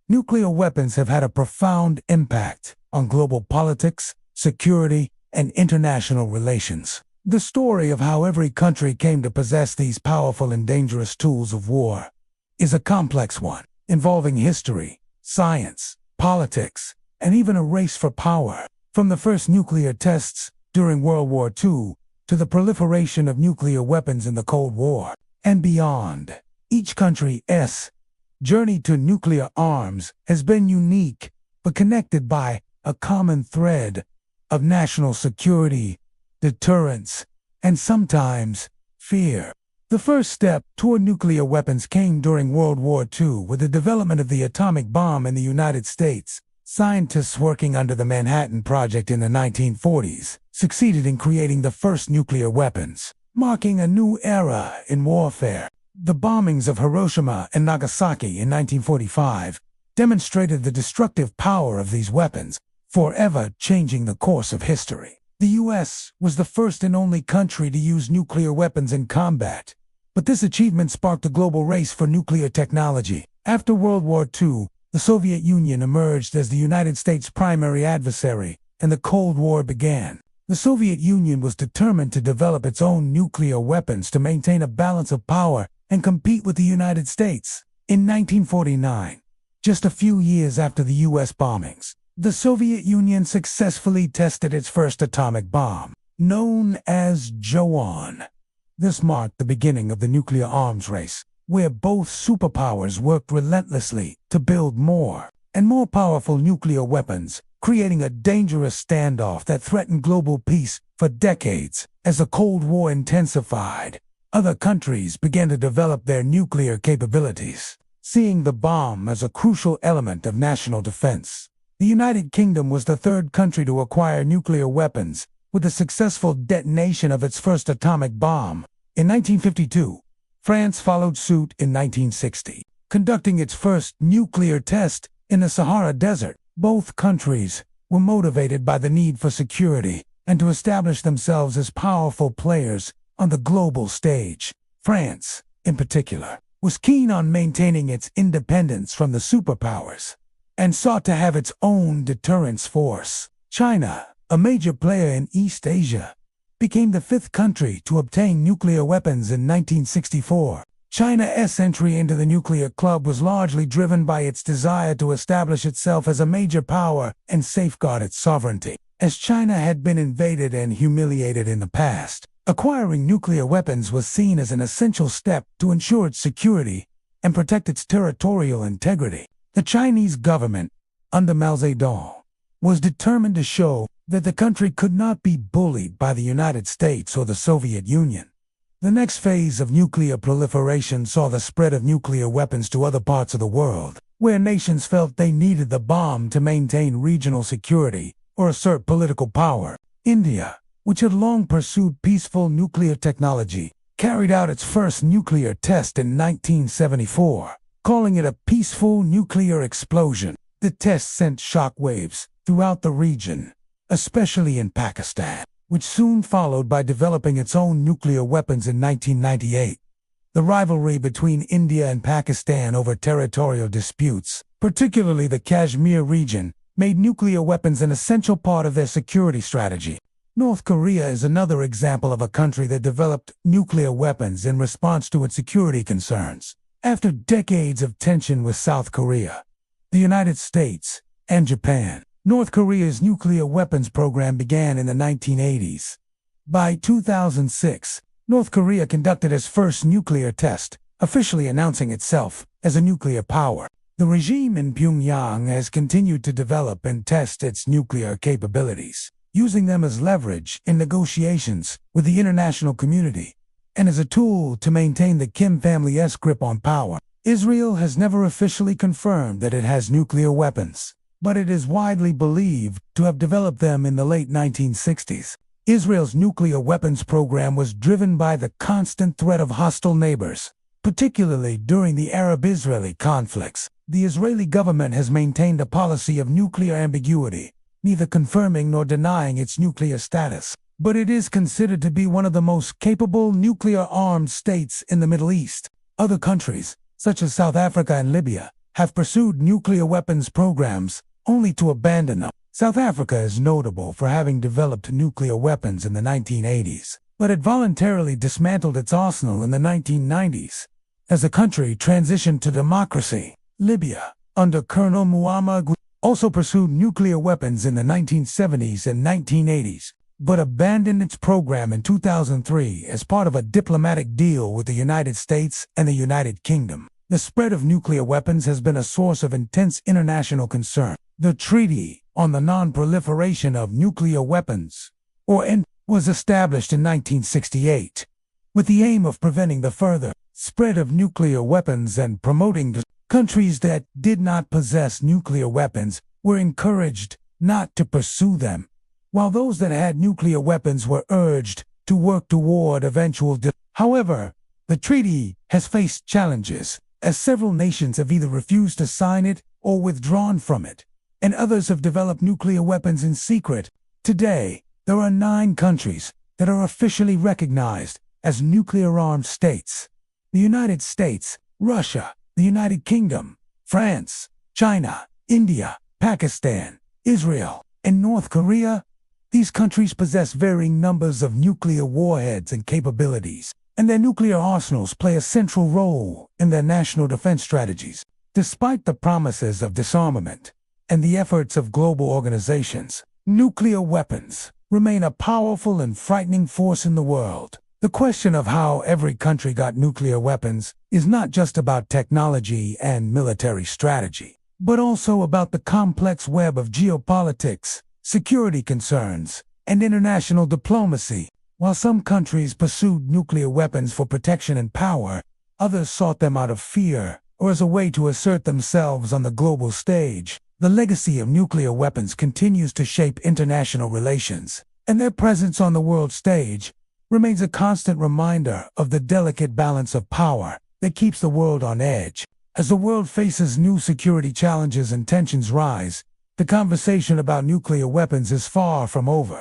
nuclear weapons have had a profound impact on global politics, security, and international relations. The story of how every country came to possess these powerful and dangerous tools of war is a complex one, involving history, science, politics, and even a race for power. From the first nuclear tests during World War II to the proliferation of nuclear weapons in the Cold War and beyond, each country's journey to nuclear arms has been unique but connected by a common thread of national security, deterrence, and sometimes fear. The first step toward nuclear weapons came during World War II with the development of the atomic bomb in the United States. Scientists working under the Manhattan Project in the 1940s succeeded in creating the first nuclear weapons, marking a new era in warfare. The bombings of Hiroshima and Nagasaki in 1945 demonstrated the destructive power of these weapons, forever changing the course of history. The U.S. was the first and only country to use nuclear weapons in combat, but this achievement sparked a global race for nuclear technology. After World War II, the Soviet Union emerged as the United States' primary adversary, and the Cold War began. The Soviet Union was determined to develop its own nuclear weapons to maintain a balance of power and compete with the United States. In 1949, just a few years after the U.S. bombings, the Soviet Union successfully tested its first atomic bomb, known as Joan. This marked the beginning of the nuclear arms race, where both superpowers worked relentlessly to build more and more powerful nuclear weapons, creating a dangerous standoff that threatened global peace for decades. As the Cold War intensified, other countries began to develop their nuclear capabilities, seeing the bomb as a crucial element of national defense. The United Kingdom was the third country to acquire nuclear weapons, with the successful detonation of its first atomic bomb. In 1952, France followed suit in 1960, conducting its first nuclear test in the Sahara Desert. Both countries were motivated by the need for security and to establish themselves as powerful players on the global stage. France, in particular, was keen on maintaining its independence from the superpowers and sought to have its own deterrence force. China, a major player in East Asia, became the fifth country to obtain nuclear weapons in 1964. China's entry into the nuclear club was largely driven by its desire to establish itself as a major power and safeguard its sovereignty. As China had been invaded and humiliated in the past, acquiring nuclear weapons was seen as an essential step to ensure its security and protect its territorial integrity. The Chinese government, under Mao Zedong, was determined to show that the country could not be bullied by the United States or the Soviet Union. The next phase of nuclear proliferation saw the spread of nuclear weapons to other parts of the world, where nations felt they needed the bomb to maintain regional security or assert political power. India, which had long pursued peaceful nuclear technology, carried out its first nuclear test in 1974, calling it a peaceful nuclear explosion. The test sent shockwaves throughout the region, especially in Pakistan, which soon followed by developing its own nuclear weapons in 1998. The rivalry between India and Pakistan over territorial disputes, particularly the Kashmir region, made nuclear weapons an essential part of their security strategy. North Korea is another example of a country that developed nuclear weapons in response to its security concerns. After decades of tension with South Korea, the United States, and Japan, North Korea's nuclear weapons program began in the 1980s. By 2006, North Korea conducted its first nuclear test, officially announcing itself as a nuclear power. The regime in Pyongyang has continued to develop and test its nuclear capabilities, using them as leverage in negotiations with the international community and as a tool to maintain the Kim family's grip on power. Israel has never officially confirmed that it has nuclear weapons, but it is widely believed to have developed them in the late 1960s. Israel's nuclear weapons program was driven by the constant threat of hostile neighbors, particularly during the Arab-Israeli conflicts. The Israeli government has maintained a policy of nuclear ambiguity, neither confirming nor denying its nuclear status, but it is considered to be one of the most capable nuclear-armed states in the Middle East. Other countries, such as South Africa and Libya, have pursued nuclear weapons programs only to abandon them. South Africa is notable for having developed nuclear weapons in the 1980s, but it voluntarily dismantled its arsenal in the 1990s. As the country transitioned to democracy, Libya, under Colonel Muammar Gaddafi, also pursued nuclear weapons in the 1970s and 1980s, but abandoned its program in 2003 as part of a diplomatic deal with the United States and the United Kingdom. The spread of nuclear weapons has been a source of intense international concern. The Treaty on the Non-Proliferation of Nuclear Weapons, or NPT, was established in 1968, with the aim of preventing the further spread of nuclear weapons and promoting the countries that did not possess nuclear weapons were encouraged not to pursue them, while those that had nuclear weapons were urged to work toward eventual However, the treaty has faced challenges, as several nations have either refused to sign it or withdrawn from it, and others have developed nuclear weapons in secret. Today, there are 9 countries that are officially recognized as nuclear-armed states: the United States, Russia, the United Kingdom, France, China, India, Pakistan, Israel, and North Korea. These countries possess varying numbers of nuclear warheads and capabilities, and their nuclear arsenals play a central role in their national defense strategies. Despite the promises of disarmament and the efforts of global organizations, nuclear weapons remain a powerful and frightening force in the world. The question of how every country got nuclear weapons is not just about technology and military strategy, but also about the complex web of geopolitics, security concerns, and international diplomacy. While some countries pursued nuclear weapons for protection and power, others sought them out of fear or as a way to assert themselves on the global stage. The legacy of nuclear weapons continues to shape international relations, and their presence on the world stage remains a constant reminder of the delicate balance of power that keeps the world on edge. As the world faces new security challenges and tensions rise, the conversation about nuclear weapons is far from over.